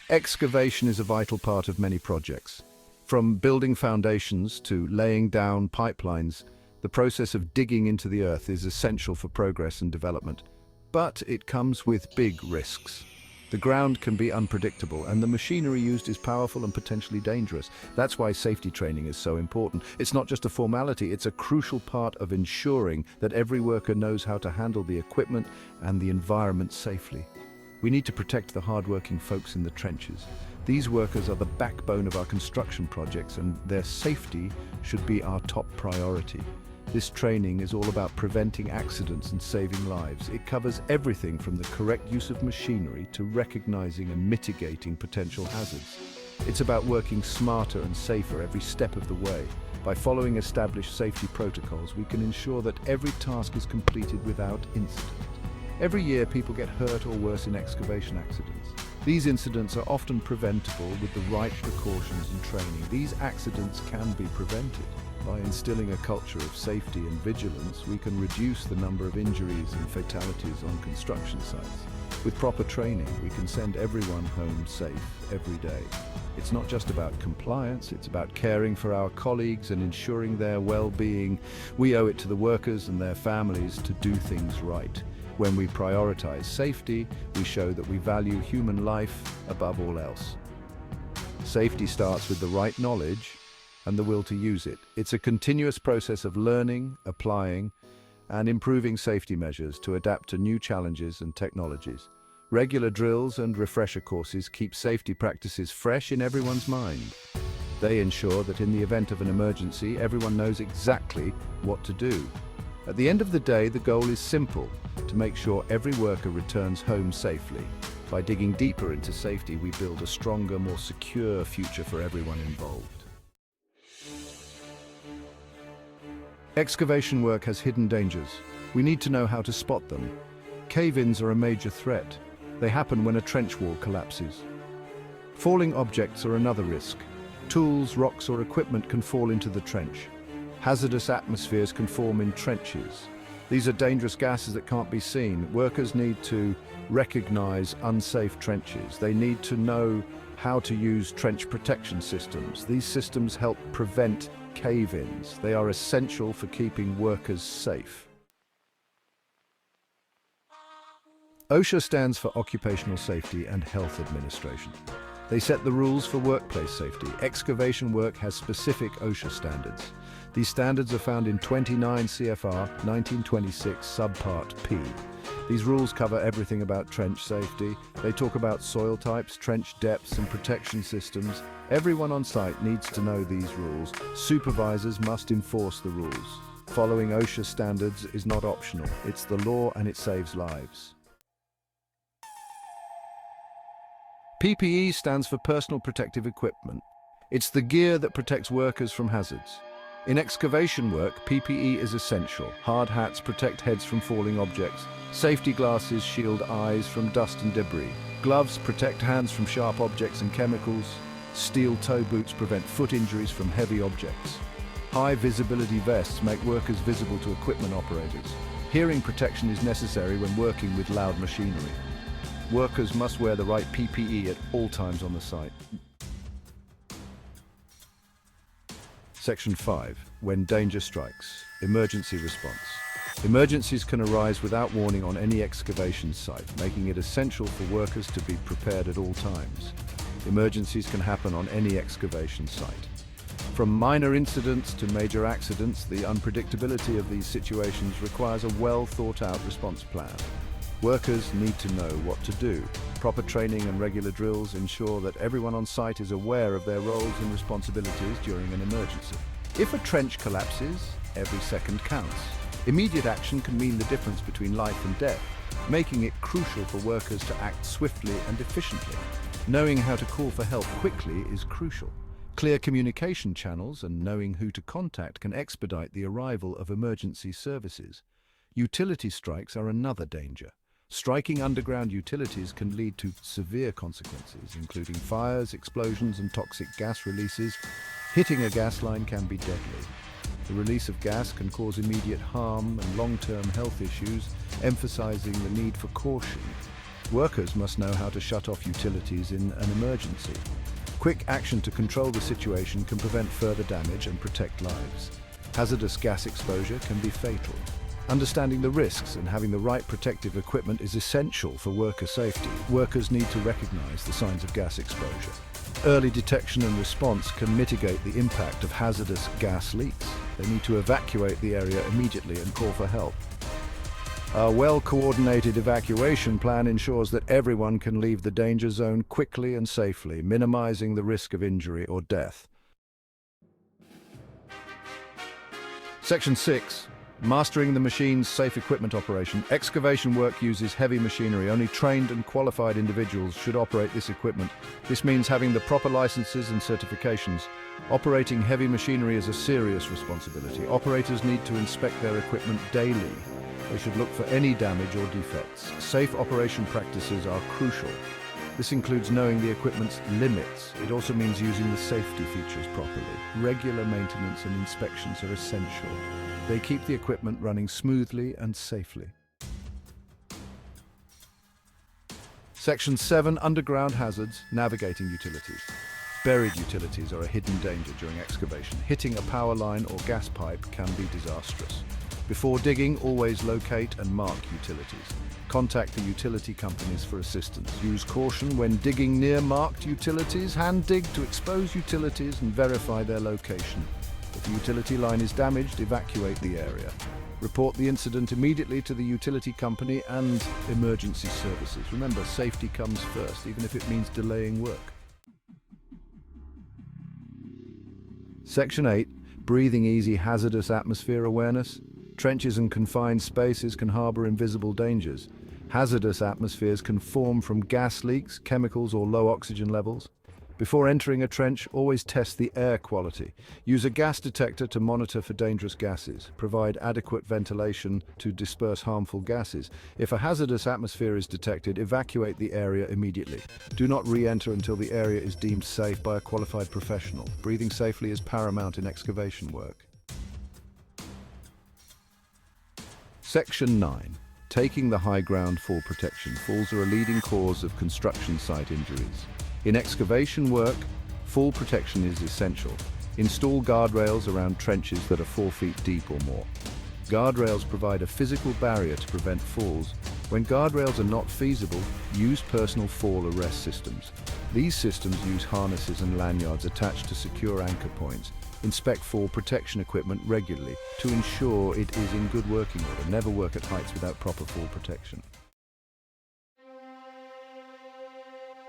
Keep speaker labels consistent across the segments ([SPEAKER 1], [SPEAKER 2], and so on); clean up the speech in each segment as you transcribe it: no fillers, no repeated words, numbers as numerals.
[SPEAKER 1] Excavation is a vital part of many projects. From building foundations to laying down pipelines, the process of digging into the earth is essential for progress and development. But it comes with big risks. The ground can be unpredictable, and the machinery used is powerful and potentially dangerous. That's why safety training is so important. It's not just a formality, it's a crucial part of ensuring that every worker knows how to handle the equipment and the environment safely. We need to protect the hard-working folks in the trenches. These workers are the backbone of our construction projects, and their safety should be our top priority. This training is all about preventing accidents and saving lives. It covers everything from the correct use of machinery to recognizing and mitigating potential hazards. It's about working smarter and safer every step of the way. By following established safety protocols, we can ensure that every task is completed without incident. Every year, people get hurt or worse in excavation accidents. These incidents are often preventable with the right precautions and training. These accidents can be prevented. By instilling a culture of safety and vigilance, we can reduce the number of injuries and fatalities on construction sites. With proper training, we can send everyone home safe every day. It's not just about compliance, it's about caring for our colleagues and ensuring their well-being. We owe it to the workers and their families to do things right. When we prioritize safety, we show that we value human life above all else. Safety starts with the right knowledge and the will to use it. It's a continuous process of learning, applying, and improving safety measures to adapt to new challenges and technologies. Regular drills and refresher courses keep safety practices fresh in everyone's mind. They ensure that in the event of an emergency, everyone knows exactly what to do. At the end of the day, the goal is simple: to make sure every worker returns home safely. By digging deeper into safety, we build a stronger, more secure future for everyone involved. Excavation work has hidden dangers. We need to know how to spot them. Cave-ins are a major threat. They happen when a trench wall collapses. Falling objects are another risk. Tools, rocks, or equipment can fall into the trench. Hazardous atmospheres can form in trenches. These are dangerous gases that can't be seen. Workers need to recognize unsafe trenches. They need to know how to use trench protection systems. These systems help prevent cave-ins. They are essential for keeping workers safe. OSHA stands for Occupational Safety and Health Administration. They set the rules for workplace safety. Excavation work has specific OSHA standards. These standards are found in 29 CFR 1926 Subpart P. These rules cover everything about trench safety. They talk about soil types, trench depths, and protection systems. Everyone on site needs to know these rules. Supervisors must enforce the rules. Following OSHA standards is not optional. It's the law, and it saves lives. PPE stands for Personal Protective Equipment. It's the gear that protects workers from hazards. In excavation work, PPE is essential. Hard hats protect heads from falling objects. Safety glasses shield eyes from dust and debris. Gloves protect hands from sharp objects and chemicals. Steel toe boots prevent foot injuries from heavy objects. High visibility vests make workers visible to equipment operators. Hearing protection is necessary when working with loud machinery. Workers must wear the right PPE at all times on the site. Section 5. When danger strikes. Emergency response. Emergencies can arise without warning on any excavation site, making it essential for workers to be prepared at all times. Emergencies can happen on any excavation site. From minor incidents to major accidents, the unpredictability of these situations requires a well-thought-out response plan. Workers need to know what to do. Proper training and regular drills ensure that everyone on site is aware of their roles and responsibilities during an emergency. If a trench collapses, every second counts. Immediate action can mean the difference between life and death, making it crucial for workers to act swiftly and efficiently. Knowing how to call for help quickly is crucial. Clear communication channels and knowing who to contact can expedite the arrival of emergency services. Utility strikes are another danger. Striking underground utilities can lead to severe consequences, including fires, explosions, and toxic gas releases. Hitting a gas line can be deadly. The release of gas can cause immediate harm and long-term health issues, emphasizing the need for caution. Workers must know how to shut off utilities in an emergency. Quick action to control the situation can prevent further damage and protect lives. Hazardous gas exposure can be fatal. Understanding the risks and having the right protective equipment is essential for worker safety. Workers need to recognize the signs of gas exposure. Early detection and response can mitigate the impact of hazardous gas leaks. They need to evacuate the area immediately and call for help. A well-coordinated evacuation plan ensures that everyone can leave the danger zone quickly and safely, minimizing the risk of injury or death. Section 6. Mastering the machine's safe equipment operation. Excavation work uses heavy machinery. Only trained and qualified individuals should operate this equipment. This means having the proper licenses and certifications. Operating heavy machinery is a serious responsibility. Operators need to inspect their equipment daily. They should look for any damage or defects. Safe operation practices are crucial. This includes knowing the equipment's limits. It also means using the safety features properly. Regular maintenance and inspections are essential. They keep the equipment running smoothly and safely. Section 7. Underground hazards. Navigating utilities. Buried utilities are a hidden danger during excavation. Hitting a power line or gas pipe can be disastrous. Before digging, always locate and mark utilities. Contact the utility companies for assistance. Use caution when digging near marked utilities. Hand dig to expose utilities and verify their location. If the utility line is damaged, evacuate the area. Report the incident immediately to the utility company and emergency services. Remember, safety comes first, even if it means delaying work. Section 8. Breathing easy hazardous atmosphere awareness. Trenches and confined spaces can harbor invisible dangers. Hazardous atmospheres can form from gas leaks, chemicals, or low oxygen levels. Before entering a trench, always test the air quality. Use a gas detector to monitor for dangerous gases. Provide adequate ventilation to disperse harmful gases. If a hazardous atmosphere is detected, evacuate the area immediately. Do not re-enter until the area is deemed safe by a qualified professional. Breathing safely is paramount in excavation work. Section 9. Taking the high ground. Fall protection. Falls are a leading cause of construction site injuries. In excavation work, fall protection is essential. Install guardrails around trenches that are 4 feet deep or more. Guardrails provide a physical barrier to prevent falls. When guardrails are not feasible, use personal fall arrest systems. These systems use harnesses and lanyards attached to secure anchor points. Inspect fall protection equipment regularly to ensure it is in good working order. Never work at heights without proper fall protection.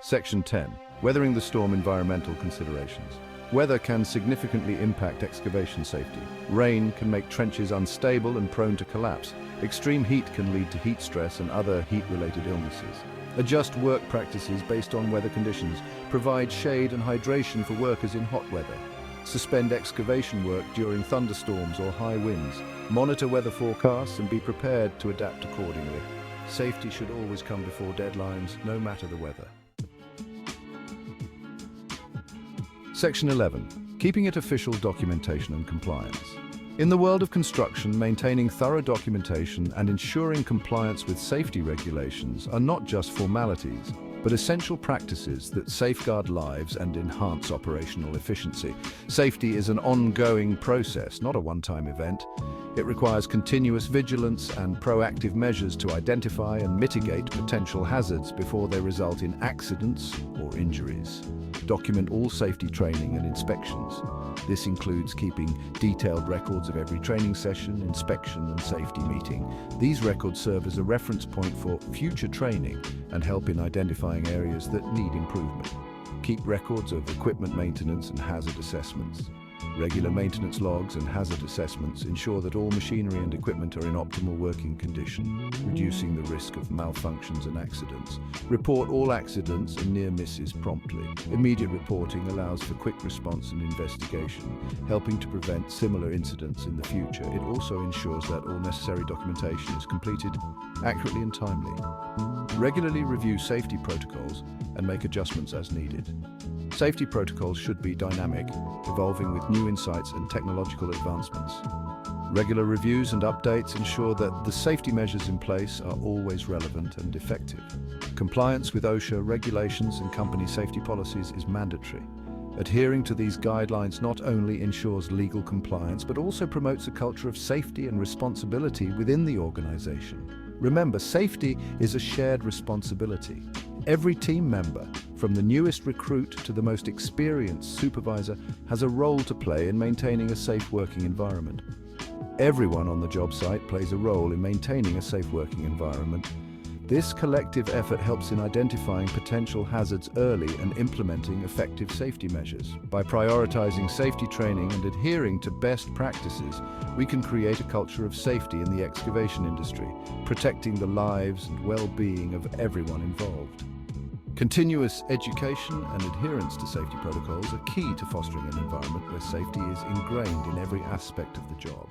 [SPEAKER 1] Section 10. Weathering the storm. Environmental considerations. Weather can significantly impact excavation safety. Rain can make trenches unstable and prone to collapse. Extreme heat can lead to heat stress and other heat-related illnesses. Adjust work practices based on weather conditions. Provide shade and hydration for workers in hot weather. Suspend excavation work during thunderstorms or high winds. Monitor weather forecasts and be prepared to adapt accordingly. Safety should always come before deadlines, no matter the weather. Section 11. Keeping it official. Documentation and compliance. In the world of construction, maintaining thorough documentation and ensuring compliance with safety regulations are not just formalities, but essential practices that safeguard lives and enhance operational efficiency. Safety is an ongoing process, not a one-time event. It requires continuous vigilance and proactive measures to identify and mitigate potential hazards before they result in accidents or injuries. Document all safety training and inspections. This includes keeping detailed records of every training session, inspection, and safety meeting. These records serve as a reference point for future training and help in identifying areas that need improvement. Keep records of equipment maintenance and hazard assessments. Regular maintenance logs and hazard assessments ensure that all machinery and equipment are in optimal working condition, reducing the risk of malfunctions and accidents. Report all accidents and near misses promptly. Immediate reporting allows for quick response and investigation, helping to prevent similar incidents in the future. It also ensures that all necessary documentation is completed accurately and timely. Regularly review safety protocols and make adjustments as needed. Safety protocols should be dynamic, evolving with new insights and technological advancements. Regular reviews and updates ensure that the safety measures in place are always relevant and effective. Compliance with OSHA regulations and company safety policies is mandatory. Adhering to these guidelines not only ensures legal compliance, but also promotes a culture of safety and responsibility within the organization. Remember, safety is a shared responsibility. Every team member, from the newest recruit to the most experienced supervisor, has a role to play in maintaining a safe working environment. Everyone on the job site plays a role in maintaining a safe working environment. This collective effort helps in identifying potential hazards early and implementing effective safety measures. By prioritizing safety training and adhering to best practices, we can create a culture of safety in the excavation industry, protecting the lives and well-being of everyone involved. Continuous education and adherence to safety protocols are key to fostering an environment where safety is ingrained in every aspect of the job.